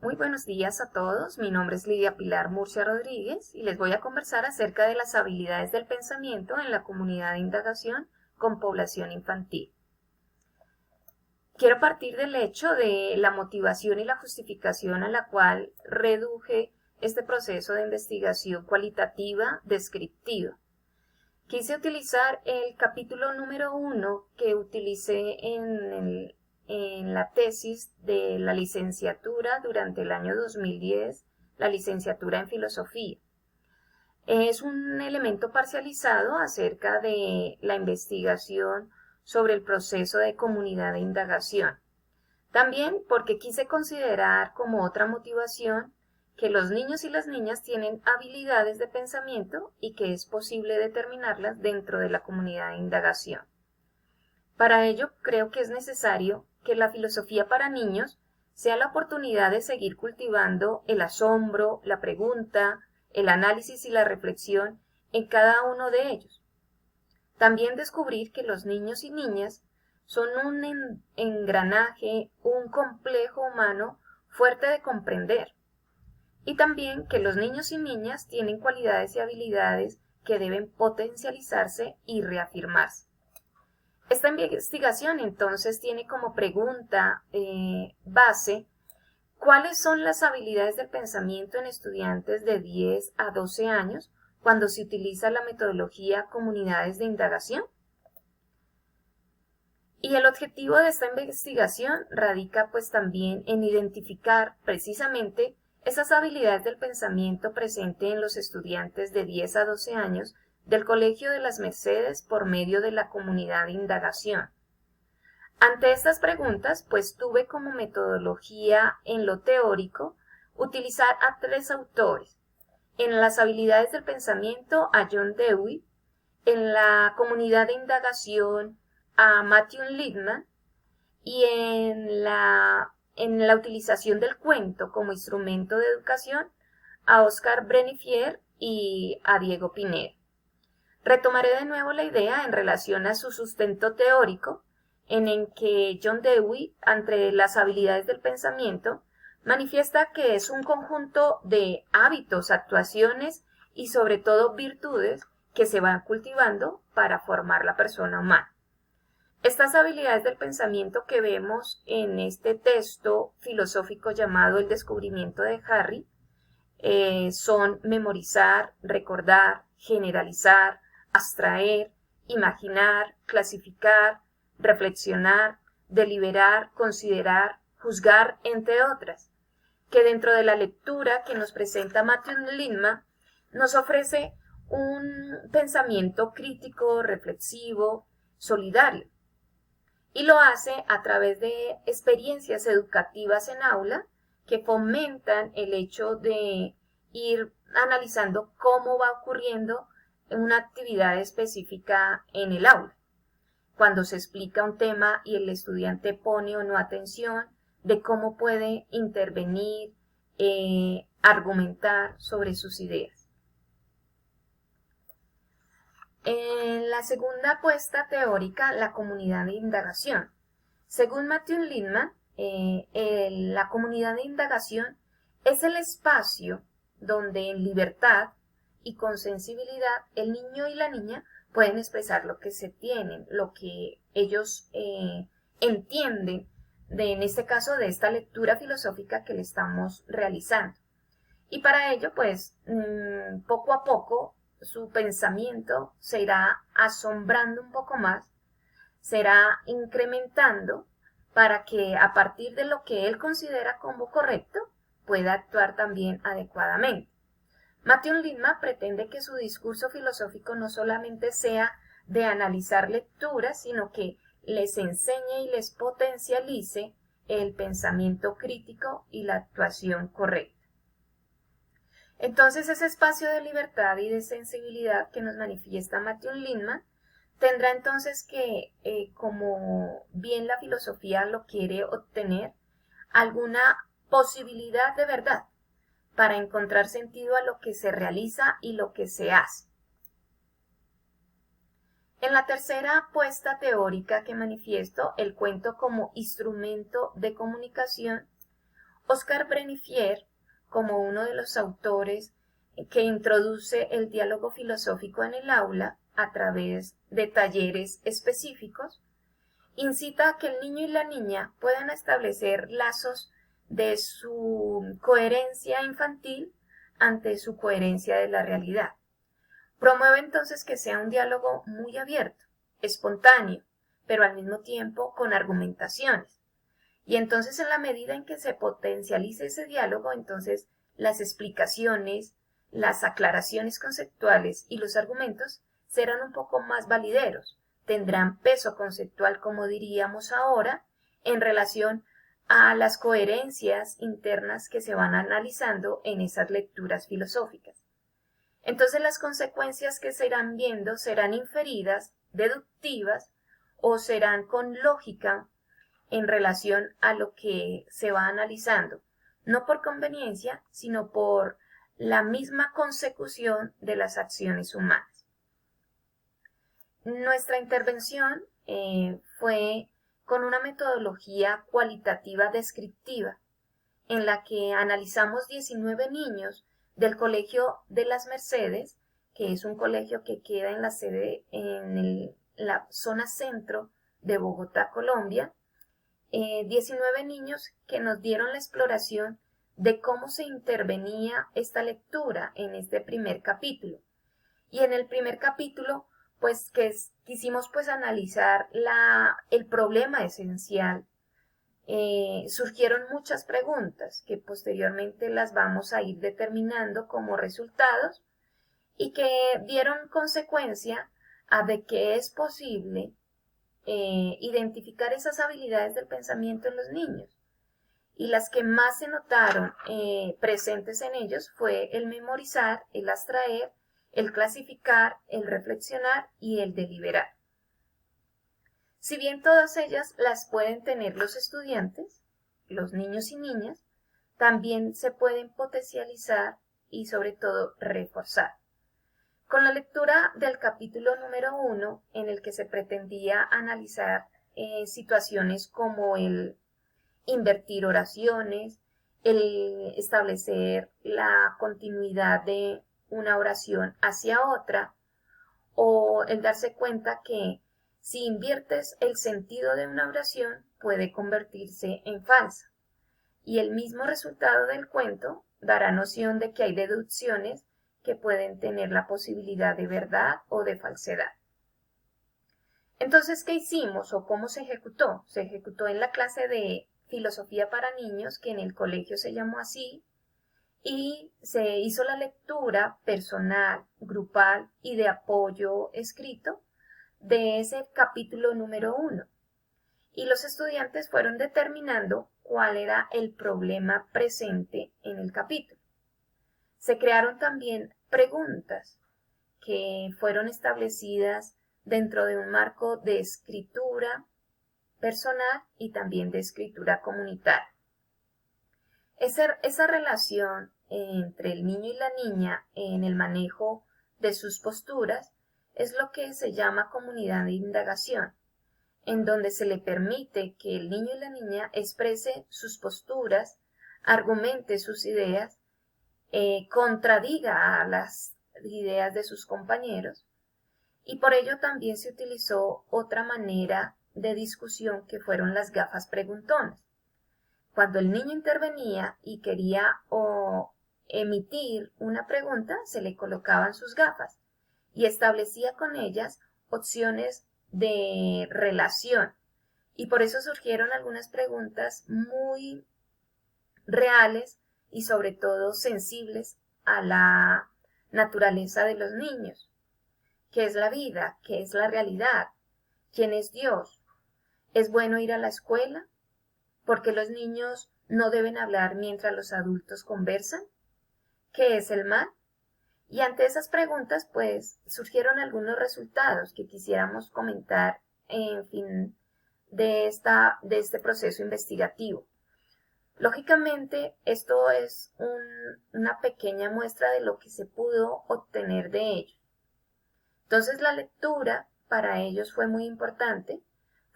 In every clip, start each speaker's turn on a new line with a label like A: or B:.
A: Muy buenos días a todos, mi nombre es Lidia Pilar Murcia Rodríguez y les voy a conversar acerca de las habilidades del pensamiento en la comunidad de indagación con población infantil. Quiero partir del hecho de la motivación y la justificación a la cual reduje este proceso de investigación cualitativa descriptiva. Quise utilizar el capítulo número 1 que utilicé en la tesis de la licenciatura durante el año 2010, la licenciatura en filosofía. Es un elemento parcializado acerca de la investigación sobre el proceso de comunidad de indagación. También porque quise considerar como otra motivación que los niños y las niñas tienen habilidades de pensamiento y que es posible determinarlas dentro de la comunidad de indagación. Para ello, creo que es necesario que la filosofía para niños sea la oportunidad de seguir cultivando el asombro, la pregunta, el análisis y la reflexión en cada uno de ellos. También descubrir que los niños y niñas son un engranaje, un complejo humano fuerte de comprender. Y también que los niños y niñas tienen cualidades y habilidades que deben potencializarse y reafirmarse. Esta investigación entonces tiene como pregunta base ¿cuáles son las habilidades del pensamiento en estudiantes de 10 a 12 años cuando se utiliza la metodología comunidades de indagación? Y el objetivo de esta investigación radica pues también en identificar precisamente esas habilidades del pensamiento presente en los estudiantes de 10 a 12 años del Colegio de las Mercedes por medio de la comunidad de indagación. Ante estas preguntas, pues tuve como metodología en lo teórico utilizar a 3 autores. En las habilidades del pensamiento a John Dewey, en la comunidad de indagación a Matthew Lipman y en la utilización del cuento como instrumento de educación a Oscar Brennifier y a Diego Pineda. Retomaré de nuevo la idea en relación a su sustento teórico, en que John Dewey, entre las habilidades del pensamiento, manifiesta que es un conjunto de hábitos, actuaciones y sobre todo virtudes que se van cultivando para formar la persona humana. Estas habilidades del pensamiento que vemos en este texto filosófico llamado El descubrimiento de Harry son memorizar, recordar, generalizar, abstraer, imaginar, clasificar, reflexionar, deliberar, considerar, juzgar, entre otras, que dentro de la lectura que nos presenta Matthew Lipman nos ofrece un pensamiento crítico, reflexivo, solidario, y lo hace a través de experiencias educativas en aula que fomentan el hecho de ir analizando cómo va ocurriendo una actividad específica en el aula. Cuando se explica un tema y el estudiante pone o no atención, de cómo puede intervenir, argumentar sobre sus ideas. En la segunda apuesta teórica, la comunidad de indagación. Según Matthew Lipman, la comunidad de indagación es el espacio donde en libertad y con sensibilidad el niño y la niña pueden expresar lo que se tienen, lo que ellos entienden, en este caso de esta lectura filosófica que le estamos realizando. Y para ello, pues, poco a poco, su pensamiento se irá asombrando un poco más, será incrementando para que a partir de lo que él considera como correcto, pueda actuar también adecuadamente. Matthew Lipman pretende que su discurso filosófico no solamente sea de analizar lecturas, sino que les enseñe y les potencialice el pensamiento crítico y la actuación correcta. Entonces, ese espacio de libertad y de sensibilidad que nos manifiesta Matthew Lipman tendrá entonces que, como bien la filosofía lo quiere obtener, alguna posibilidad de verdad para encontrar sentido a lo que se realiza y lo que se hace. En la tercera apuesta teórica que manifiesto, el cuento como instrumento de comunicación, Oscar Brenifier, como uno de los autores que introduce el diálogo filosófico en el aula a través de talleres específicos, incita a que el niño y la niña puedan establecer lazos de su coherencia infantil ante su coherencia de la realidad. Promueve entonces que sea un diálogo muy abierto, espontáneo, pero al mismo tiempo con argumentaciones. Y entonces en la medida en que se potencialice ese diálogo, entonces las explicaciones, las aclaraciones conceptuales y los argumentos serán un poco más valideros, tendrán peso conceptual, como diríamos ahora, en relación a las coherencias internas que se van analizando en esas lecturas filosóficas. Entonces las consecuencias que se irán viendo serán inferidas, deductivas, o serán con lógica en relación a lo que se va analizando, no por conveniencia, sino por la misma consecución de las acciones humanas. Nuestra intervención fue con una metodología cualitativa descriptiva, en la que analizamos 19 niños del Colegio de las Mercedes, que es un colegio que queda en la sede en la zona centro de Bogotá, Colombia. 19 niños que nos dieron la exploración de cómo se intervenía esta lectura en este primer capítulo. Y en el primer capítulo, pues quisimos pues analizar el problema esencial. Surgieron muchas preguntas que posteriormente las vamos a ir determinando como resultados y que dieron consecuencia a de que es posible identificar esas habilidades del pensamiento en los niños. Y las que más se notaron presentes en ellos fue el memorizar, el abstraer, el clasificar, el reflexionar y el deliberar. Si bien todas ellas las pueden tener los estudiantes, los niños y niñas, también se pueden potencializar y sobre todo reforzar. Con la lectura del capítulo número 1, en el que se pretendía analizar situaciones como el invertir oraciones, el establecer la continuidad de una oración hacia otra, o el darse cuenta que si inviertes el sentido de una oración puede convertirse en falsa. Y el mismo resultado del cuento dará noción de que hay deducciones que pueden tener la posibilidad de verdad o de falsedad. Entonces, ¿qué hicimos o cómo se ejecutó? Se ejecutó en la clase de filosofía para niños, que en el colegio se llamó así, y se hizo la lectura personal, grupal y de apoyo escrito de ese capítulo número 1. Y los estudiantes fueron determinando cuál era el problema presente en el capítulo. Se crearon también preguntas que fueron establecidas dentro de un marco de escritura personal y también de escritura comunitaria. Esa relación entre el niño y la niña en el manejo de sus posturas es lo que se llama comunidad de indagación, en donde se le permite que el niño y la niña exprese sus posturas, argumente sus ideas, contradiga a las ideas de sus compañeros, y por ello también se utilizó otra manera de discusión que fueron las gafas preguntonas. Cuando el niño intervenía y quería emitir una pregunta, se le colocaban sus gafas y establecía con ellas opciones de relación. Y por eso surgieron algunas preguntas muy reales y sobre todo sensibles a la naturaleza de los niños. ¿Qué es la vida? ¿Qué es la realidad? ¿Quién es Dios? ¿Es bueno ir a la escuela? ¿Por qué los niños no deben hablar mientras los adultos conversan? ¿Qué es el mal? Y ante esas preguntas, pues, surgieron algunos resultados que quisiéramos comentar, en fin, de este proceso investigativo. Lógicamente, esto es una pequeña muestra de lo que se pudo obtener de ellos. Entonces, la lectura para ellos fue muy importante.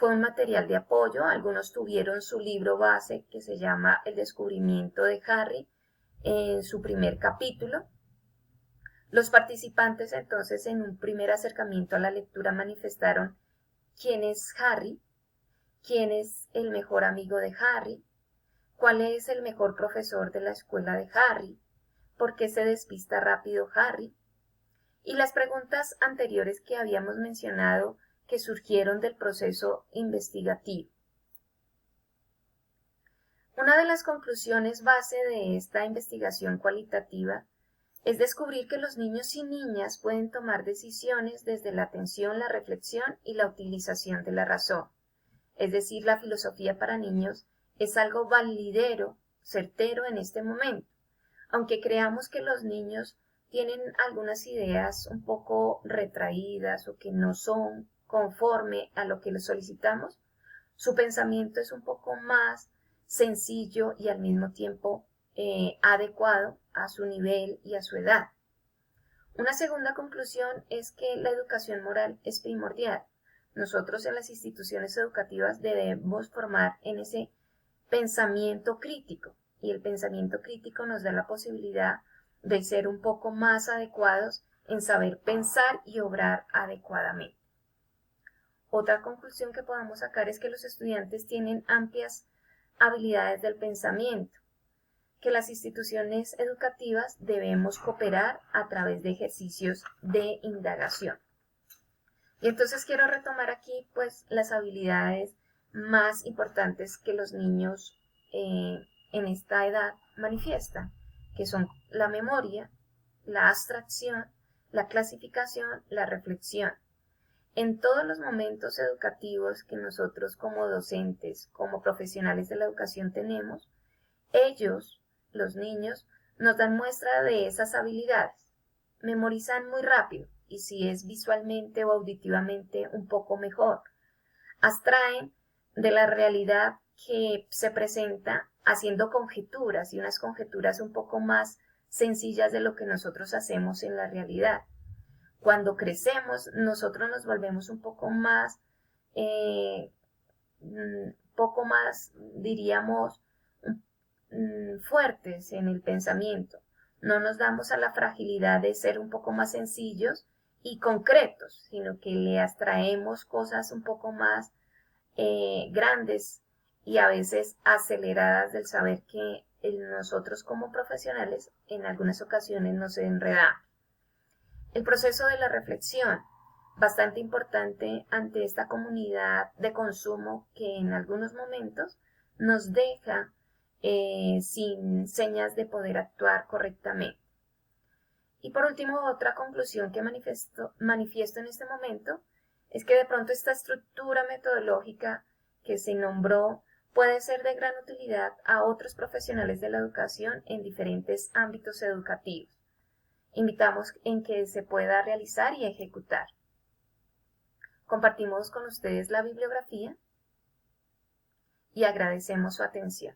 A: fue un material de apoyo. Algunos tuvieron su libro base que se llama El descubrimiento de Harry en su primer capítulo. Los participantes entonces en un primer acercamiento a la lectura manifestaron quién es Harry, quién es el mejor amigo de Harry, cuál es el mejor profesor de la escuela de Harry, por qué se despista rápido Harry, y las preguntas anteriores que habíamos mencionado que surgieron del proceso investigativo. Una de las conclusiones base de esta investigación cualitativa es descubrir que los niños y niñas pueden tomar decisiones desde la atención, la reflexión y la utilización de la razón. Es decir, la filosofía para niños es algo validero, certero en este momento. Aunque creamos que los niños tienen algunas ideas un poco retraídas o que no son conforme a lo que les solicitamos, su pensamiento es un poco más sencillo y al mismo tiempo adecuado a su nivel y a su edad. Una segunda conclusión es que la educación moral es primordial. Nosotros en las instituciones educativas debemos formar en ese pensamiento crítico, y el pensamiento crítico nos da la posibilidad de ser un poco más adecuados en saber pensar y obrar adecuadamente. Otra conclusión que podemos sacar es que los estudiantes tienen amplias habilidades del pensamiento, que las instituciones educativas debemos cooperar a través de ejercicios de indagación. Y entonces quiero retomar aquí pues las habilidades más importantes que los niños en esta edad manifiestan, que son la memoria, la abstracción, la clasificación, la reflexión. En todos los momentos educativos que nosotros como docentes, como profesionales de la educación tenemos, ellos, los niños, nos dan muestra de esas habilidades. Memorizan muy rápido y si es visualmente o auditivamente un poco mejor. Abstraen de la realidad que se presenta haciendo conjeturas y unas conjeturas un poco más sencillas de lo que nosotros hacemos en la realidad. Cuando crecemos, nosotros nos volvemos un poco más, diríamos, fuertes en el pensamiento. No nos damos a la fragilidad de ser un poco más sencillos y concretos, sino que le abstraemos cosas un poco más grandes y a veces aceleradas del saber que nosotros como profesionales en algunas ocasiones nos enredamos. El proceso de la reflexión, bastante importante ante esta comunidad de consumo que en algunos momentos nos deja sin señas de poder actuar correctamente. Y por último, otra conclusión que manifiesto en este momento es que de pronto esta estructura metodológica que se nombró puede ser de gran utilidad a otros profesionales de la educación en diferentes ámbitos educativos. Invitamos en que se pueda realizar y ejecutar. Compartimos con ustedes la bibliografía y agradecemos su atención.